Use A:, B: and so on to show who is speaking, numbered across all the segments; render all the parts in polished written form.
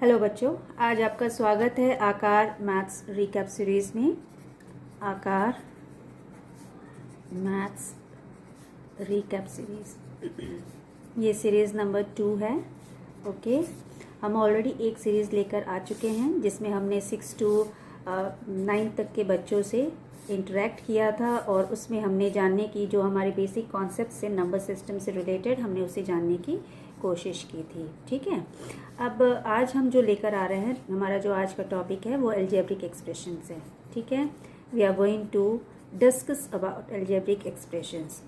A: Hello बच्चों, आज आपका स्वागत है आकार मैथ्स रिकैप सीरीज़ में। आकार मैथ्स रिकैप सीरीज़ ये सीरीज़ नंबर 2 है। ओके, हम ऑलरेडी एक सीरीज़ लेकर आ चुके हैं जिसमें हमने 6 to 9 तक के बच्चों से इंटरेक्ट किया था और उसमें हमने जानने की जो हमारे बेसिक कॉन्सेप्ट से नंबर सिस्टम से रिलेटेड हमने उसे जानने की कोशिश की थी। ठीक है, अब आज हम जो लेकर आ रहे हैं, हमारा जो आज का टॉपिक है वो अलजेब्रिक एक्सप्रेशंस है। ठीक है, we are going to discuss about algebraic expressions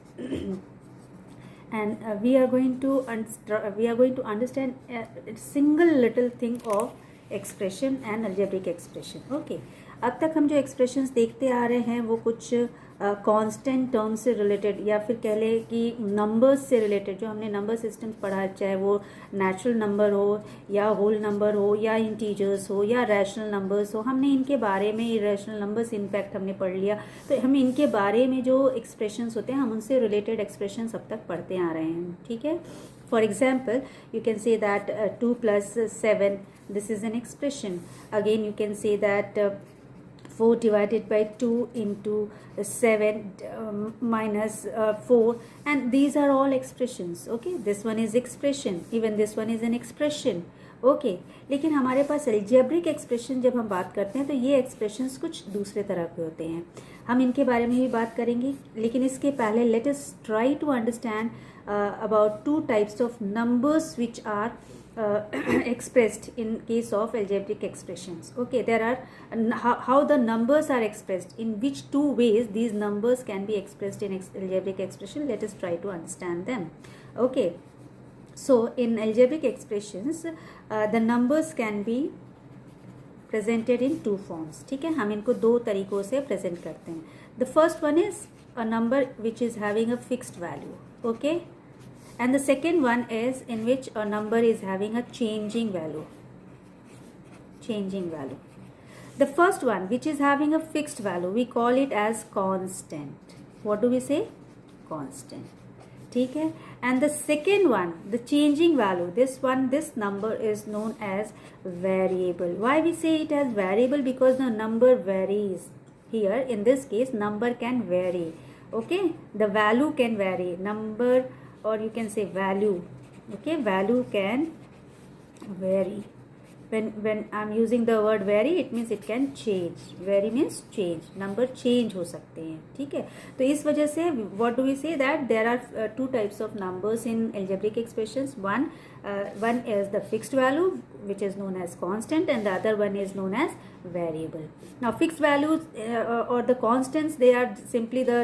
A: and we are going to understand a single little thing of expression and algebraic expression. Okay, अब तक हम जो expressions देखते आ रहे हैं वो कुछ कांस्टेंट टर्म से रिलेटेड या फिर कह लें कि नंबर्स से रिलेटेड, जो हमने नंबर सिस्टम्स पढ़ा है, चाहे वो नेचुरल नंबर हो या होल नंबर हो या इंटीजर्स हो या रैशनल नंबर्स हो, हमने इनके बारे में, इरेशनल नंबर्स इनफैक्ट हमने पढ़ लिया। तो हम इनके बारे में जो एक्सप्रेशंस होते हैं, हम उनसे रिलेटेड एक्सप्रेशंस अब तक पढ़ते आ रहे हैं। ठीक है, for example you can say that 2 + 7, this is an expression. Again you can say that 4 divided by 2 into 7 minus 4, and these are all expressions. Okay, this one is expression, even this one is an expression. Okay, लेकिन हमारे पास algebraic expression जब हम बात करते हैं तो ये expressions कुछ दूसरे तरह के होते हैं। हम इनके बारे में भी बात करेंगे, लेकिन इसके पहले let us try to understand about 2 types of numbers which are expressed in case of algebraic expressions. Okay, there are how the numbers are expressed, in which 2 ways these numbers can be expressed in algebraic expression. Let us try to understand them. Okay, so in algebraic expressions the numbers can be presented in 2 forms. ठीक है, हम इनको 2 तरीकों से present करते हैं. The first one is a number which is having a fixed value. Okay, and the second one is in which a number is having a changing value. The first one, which is having a fixed value, we call it as constant. What do we say? Constant. ठीक है, and the second one, the changing value, this number is known as variable. Why we say it as variable? Because the number varies. Here in this case number can vary. Okay, the value can vary, number, or you can say value. Okay, value can vary. When I'm using the word vary, it means it can change. Vary means change, number change हो सकते हैं. ठीक है, तो इस वजह से what do we say, that there are 2 types of numbers in algebraic expressions. One is the fixed value, which is known as constant, and the other one is known as variable. Now fixed values or the constants, they are simply the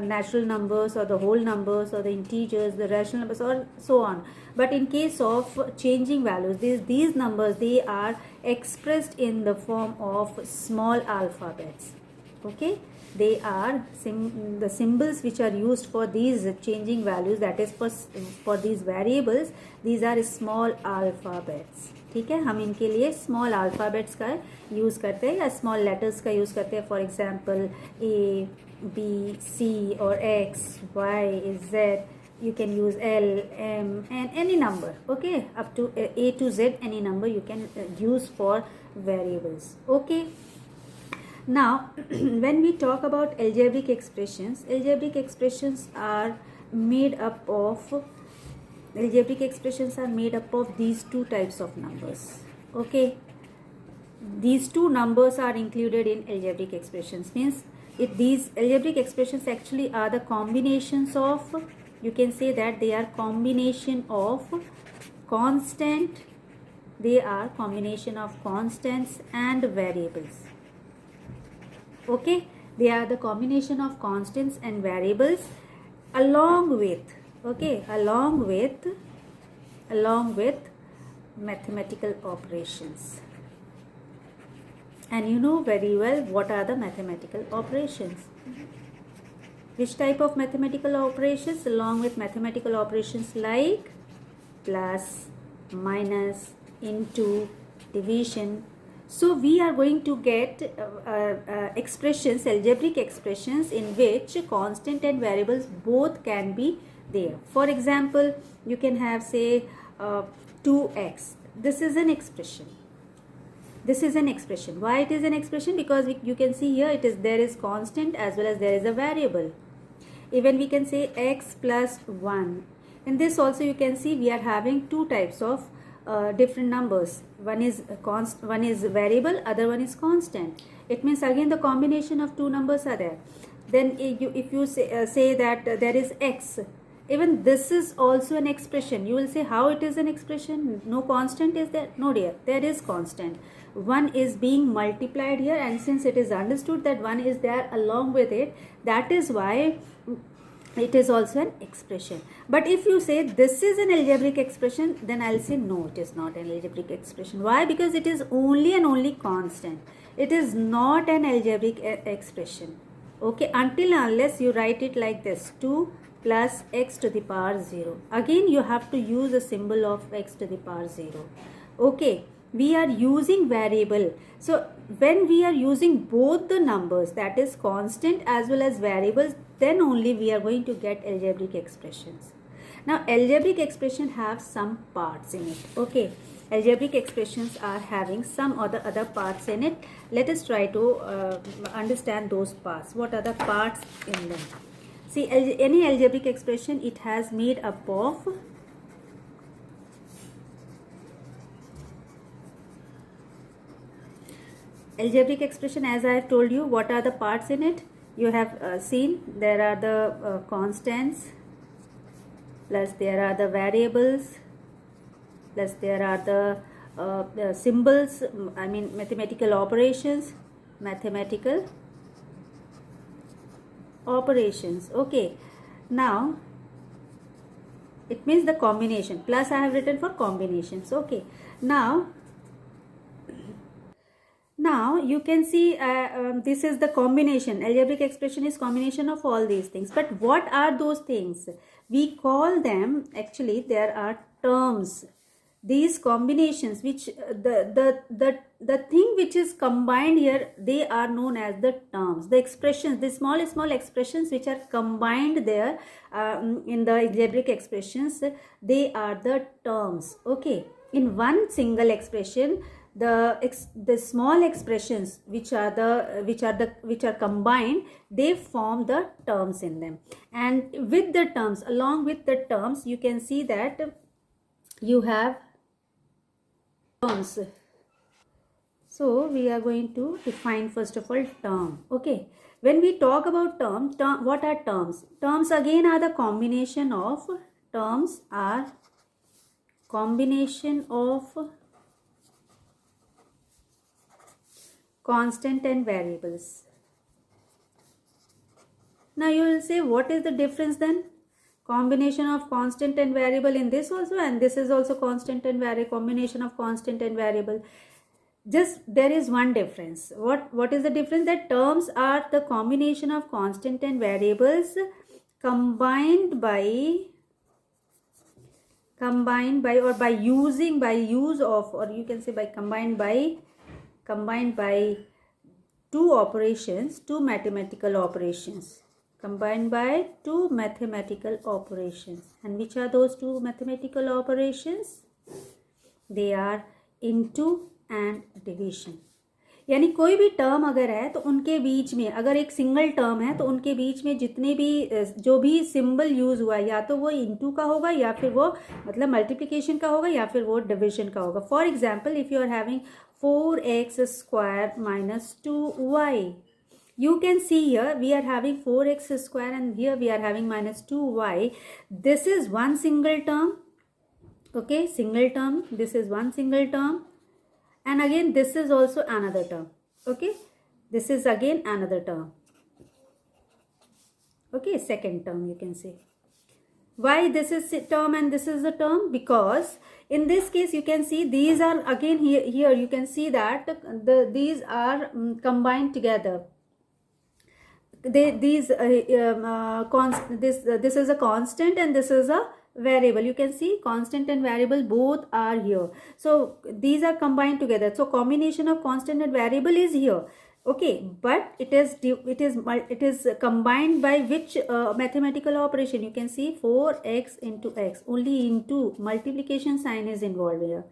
A: natural numbers or the whole numbers or the integers, the rational numbers, or so on. But in case of changing values, these numbers, they are expressed in the form of small alphabets. Okay, they are the symbols which are used for these changing values, that is for these variables, these are small alphabets. ठीक है, हम इनके लिए small alphabets का use करते हैं या small letters का यूज़ करते हैं. For example A, B, C और X, Y, Z. You can use L, M, and any number. Okay, up to A to Z, any number you can use for variables. Okay, now when we talk about algebraic expressions are made up of these 2 types of numbers. Okay, these 2 numbers are included in algebraic expressions. Means these algebraic expressions actually are the combinations of, you can say that they are combination of constant, they are combination of constants and variables. Okay, they are the combination of constants and variables along with mathematical operations. And you know very well what are the mathematical operations. Which type of mathematical operations? Along with mathematical operations like plus, minus, into, division. So we are going to get expressions, algebraic expressions in which constant and variables both can be there. For example, you can have say 2x. this is an expression. This is an expression. Why it is an expression? Because you can see here there is constant as well as there is a variable. Even we can say x plus 1. In this also you can see we are having two types of different numbers. One is variable, other one is constant. It means again the combination of two numbers are there. Then if you say that there is x, even this is also an expression. You will say how it is an expression? No constant is there? No dear, there is constant. One is being multiplied here, and since it is understood that one is there along with it, that is why it is also an expression. But if you say this is an algebraic expression, then I'll say no, it is not an algebraic expression. Why? Because it is only and only constant. It is not an algebraic expression. Okay, until unless you write it like this, 2 plus x to the power 0. Again you have to use a symbol of x to the power 0. Okay, we are using variable. So when we are using both the numbers, that is constant as well as variables, then only we are going to get algebraic expressions. Now algebraic expression have some parts in it. Okay, algebraic expressions are having some other parts in it. Let us try to understand those parts. What are the parts in them? See, any algebraic expression, it has made up of algebraic expression. As I have told you, what are the parts in it? You have seen there are the constants, plus there are the variables, plus there are the symbols, I mean mathematical operations. Okay, now it means the combination, plus I have written for combinations. Okay, now you can see this is the combination. Algebraic expression is combination of all these things. But what are those things? We call them, actually there are terms. These combinations, which the thing which is combined here, they are known as the terms. The expressions, the small expressions which are combined there in the algebraic expressions, they are the terms. Okay, in one single expression, the small expressions which are combined, they form the terms in them. And with the terms, along with the terms, you can see that you have terms. So we are going to define first of all term. Okay, when we talk about term, what are terms? Terms again are the combination of constant and variables. Now you will say, what is the difference then? Combination of constant and variable in this also, and this is also constant and variable, combination of constant and variable. Just there is one difference. What is the difference? That terms are the combination of constant and variables combined by or by use of, or you can say by combined by two operations, two mathematical operations. Combined by two mathematical operations. And which are those two mathematical operations? They are into and division. यानी कोई भी term अगर है तो उनके बीच में, अगर एक सिंगल टर्म है तो उनके बीच में जितने भी जो भी सिंबल यूज हुआ है, या तो वो इनटू का होगा, या फिर वो मतलब मल्टीप्लिकेशन का होगा, या फिर वो डिविजन का होगा. For example, if you are having 4x square minus 2y, you can see here we are having 4x square and here we are having minus 2y. This is one single term. Okay, single term. This is one single term. And again this is also another term. Okay, this is again another term. Okay, second term you can say. Why this is a term and this is a term? Because in this case you can see these are again here you can see that these are combined together. This is a constant and this is a variable. You can see constant and variable both are here. So these are combined together. So combination of constant and variable is here. Okay, but it is combined by which mathematical operation? You can see 4x into x, only into multiplication sign is involved here.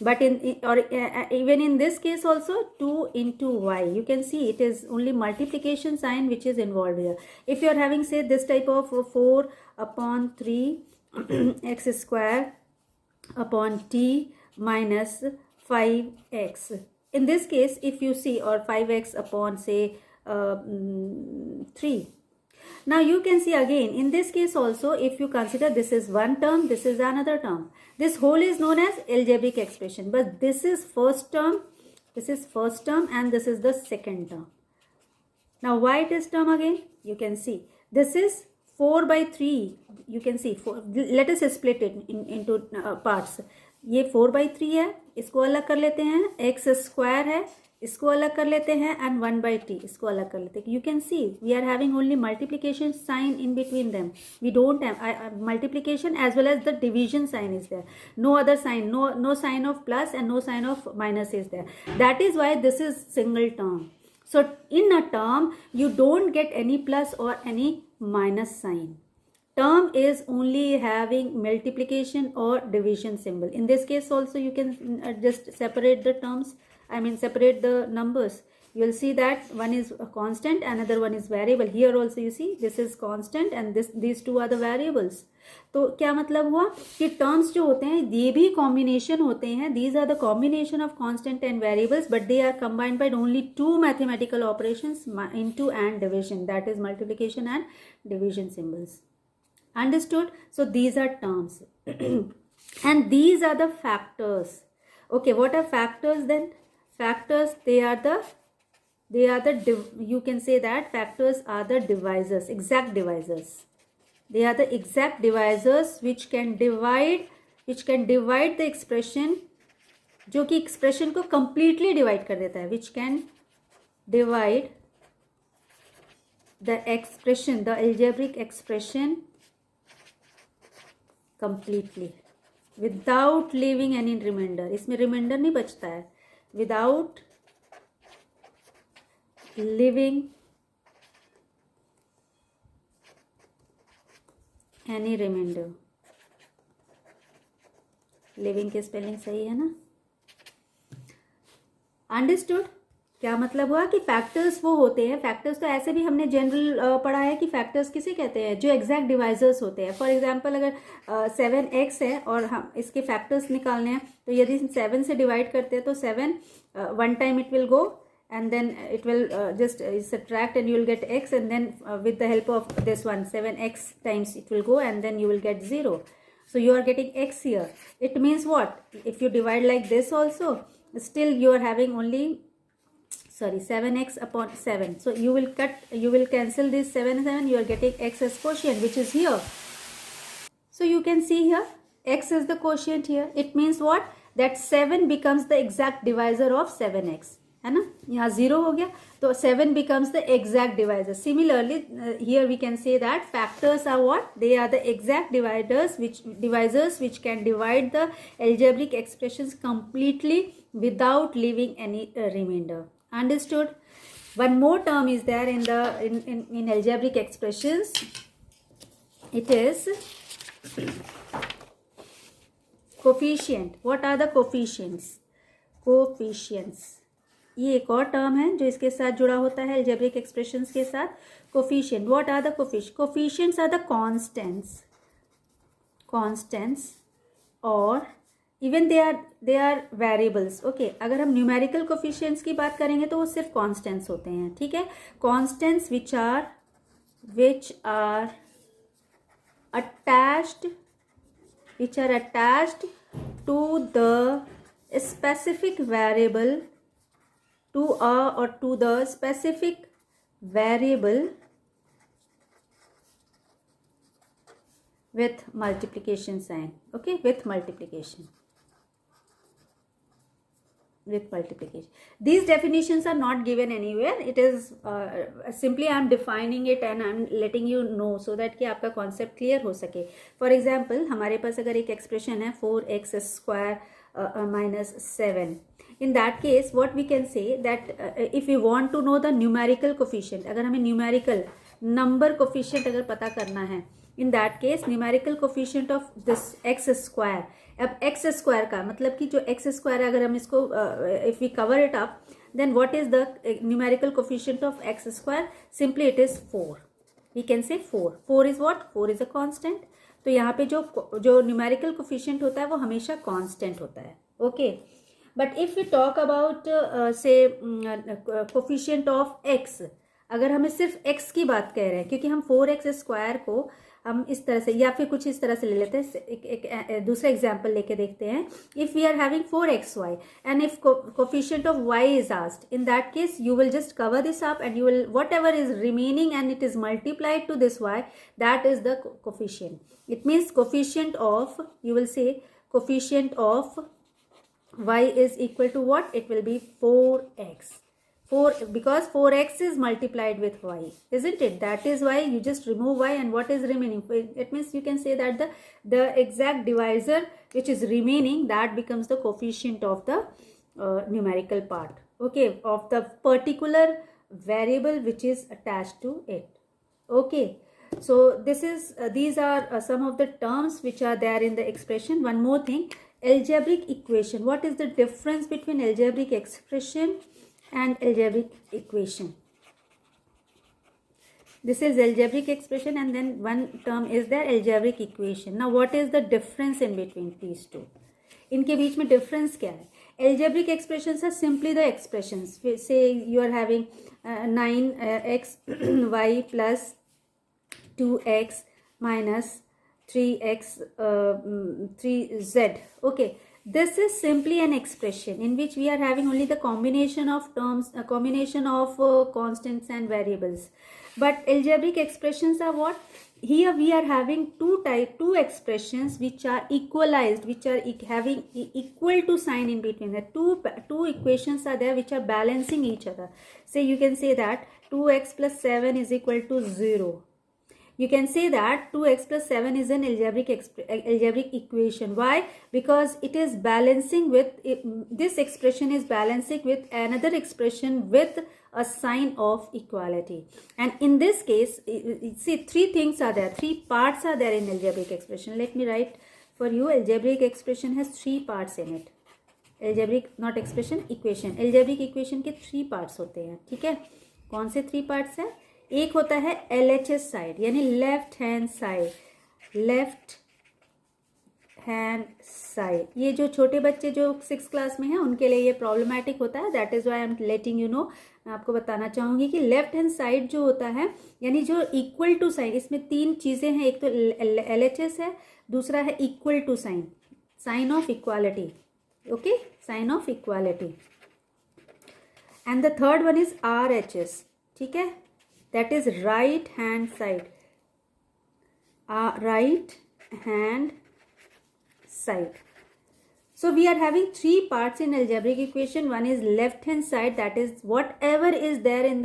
A: But even in this case also 2 into y, you can see it is only multiplication sign which is involved here. If you are having, say, this type of 4 upon 3 x square upon t minus 5x. In this case, if you see, or 5x upon, say, 3. Now you can see again, in this case also, if you consider this is one term, this is another term. This whole is known as algebraic expression, but this is first term, and this is the second term. Now why it is term again? You can see this is 4 by 3. You can see 4. Let us split it into parts. ये 4 by 3 है, इसको अलग कर लेते हैं. x square है, इसको अलग कर लेते हैं, and 1 by t, इसको अलग कर लेते हैं. You can see we are having only multiplication sign in between them. We don't have multiplication as well as the division sign is there. No other sign, no sign of plus and no sign of minus is there. That is why this is single term. So in a term, you don't get any plus or any minus sign. Term is only having multiplication or division symbol. In this case also, you can just separate the terms, separate the numbers. You will see that one is a constant, another one is variable. Here also you see this is constant and these two are the variables. तो क्या मतलब हुआ कि terms जो होते हैं ये भी कॉम्बिनेशन होते हैं. These are the combination of constant and variables, but they are combined by only two mathematical operations, into and division, that is multiplication and division symbols. Understood? So these are terms and these are the factors. Okay, what are factors then? Factors, they are the you can say that factors are the divisors, exact divisors. They are the exact divisors which can divide the expression, जो कि expression को completely divide कर देता है, which can divide the expression, the algebraic expression completely without leaving any remainder. इसमें remainder नहीं बचता है. Without leaving any remainder. Leaving के स्पेलिंग सही है ना? Understood? क्या मतलब हुआ कि फैक्टर्स वो होते हैं. फैक्टर्स तो ऐसे भी हमने जनरल पढ़ा है कि फैक्टर्स किसे कहते हैं, जो एग्जैक्ट डिवाइजर्स होते हैं. फॉर एग्जांपल अगर 7x है और हम इसके फैक्टर्स निकालने हैं, तो यदि 7 से डिवाइड करते हैं तो 7 one time it will go and then it will just subtract and you will get x, and then with the help of this one 7x times it will go and then you will get 0. So you are getting x here. It means what? If you divide like this also, still you are having only 7x upon 7. So you will cancel this 7, you are getting x as quotient, which is here. So you can see here x is the quotient here. It means what? That 7 becomes the exact divisor of 7x. है ना, यहाँ 0 हो गया तो 7 becomes the exact divisor. Similarly, here we can say that factors are what? They are the exact divisors which can divide the algebraic expressions completely without leaving any remainder. Understood? One more term is there in algebraic expressions. It is coefficient. What are the coefficients? Coefficients. ये एक और term है जो इसके साथ जुड़ा होता है algebraic expressions के साथ. Coefficient. What are the coefficients? Coefficients are the constants or even they are variables. Okay, अगर हम numerical coefficients की बात करेंगे तो वो सिर्फ constants होते हैं. ठीक है, constants which are attached to the specific variable, to the specific variable with multiplication sign. Okay, with multiplication. These definitions are not given anywhere. It is simply I am defining it and I am letting you know so that कि आपका concept clear हो सके. For example, हमारे पास अगर एक expression है 4x square minus 7. in that case what we can say that if we want to know the numerical coefficient, अगर हमें numerical number coefficient अगर पता करना है, in that case numerical coefficient of this x square, अब x square का मतलब कि जो x square है, अगर हम इसको if we cover it up, then what is the numerical coefficient of x square? Simply it is 4. We can say 4. 4 is what? 4 is a constant. तो यहाँ पे जो न्यूमेरिकल कोफिशिएंट होता है वो हमेशा कांस्टेंट होता है. Okay, but if we talk about say coefficient of x, अगर हमें सिर्फ एक्स की बात कह रहे हैं, क्योंकि हम 4x स्क्वायर को हम इस तरह से या फिर कुछ इस तरह से ले लेते हैं. एक दूसरा एग्जाम्पल लेके देखते हैं. If we are having 4xy and if coefficient of y is asked, in that case you will just cover this up and you will whatever is remaining and it is multiplied to this y, that is the coefficient. It means coefficient of, you will say coefficient of y is equal to what? It will be 4x. 4, because 4x is multiplied with y, isn't it? That is why you just remove y and what is remaining? It means you can say that the exact divisor which is remaining, that becomes the coefficient of the numerical part, okay, of the particular variable which is attached to it. Okay, so this is these are some of the terms which are there in the expression. One more thing, algebraic equation. What is the difference between algebraic expression and algebraic equation? This is algebraic expression and then one term is the algebraic equation. Now what is the difference in between these two? इनके बीच में difference क्या है? Algebraic expressions are simply the expressions. Say you are having 9x y plus 2x minus 3x 3z. Okay, this is simply an expression in which we are having only the combination of terms, a combination of constants and variables. But algebraic expressions are what? Here we are having two expressions which are equalized, which are having equal to sign in between. The two equations are there which are balancing each other. Say you can say that 2x plus 7 is equal to 0. You can say that 2x plus 7 is an algebraic equation. Why? Because it is balancing with, this expression is balancing with another expression with a sign of equality. And in this case, see, three things are there, three parts are there in algebraic expression. Let me write for you. Algebraic expression has three parts in it. Algebraic, not expression, equation. Algebraic equation के 3 parts होते हैं. ठीक है, कौन से 3 parts है? एक होता है LHS साइड, यानी left hand side. Left hand side, ये जो छोटे बच्चे जो 6th क्लास में हैं उनके लिए ये प्रॉब्लमैटिक होता है. That is why I am letting you know. मैं आपको बताना चाहूंगी कि लेफ्ट हैंड साइड जो होता है, यानी जो इक्वल टू साइन, इसमें 3 चीजें हैं. एक तो LHS है, दूसरा है equal to sign, sign of equality. Okay, sign of equality. And the third one is RHS. ठीक है, that is right hand side. Right hand side. So we are having 3 parts in algebraic equation. One is left hand side, that is whatever is there in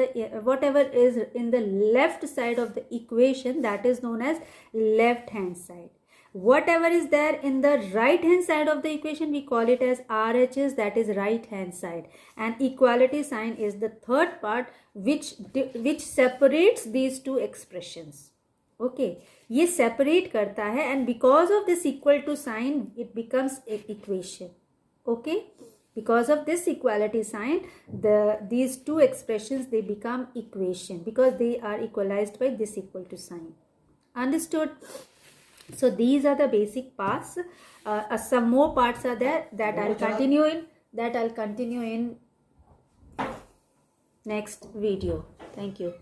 A: the left side of the equation, that is known as left hand side. Whatever is there in the right hand side of the equation, we call it as RHS, that is right hand side. And equality sign is the third part which separates these two expressions. Okay, ये separate करता है, and because of this equal to sign it becomes an equation. Okay, because of this equality sign, these two expressions, they become equation because they are equalized by this equal to sign. Understood? So these are the basic parts. Some more parts are there that I'll continue in next video. Thank you.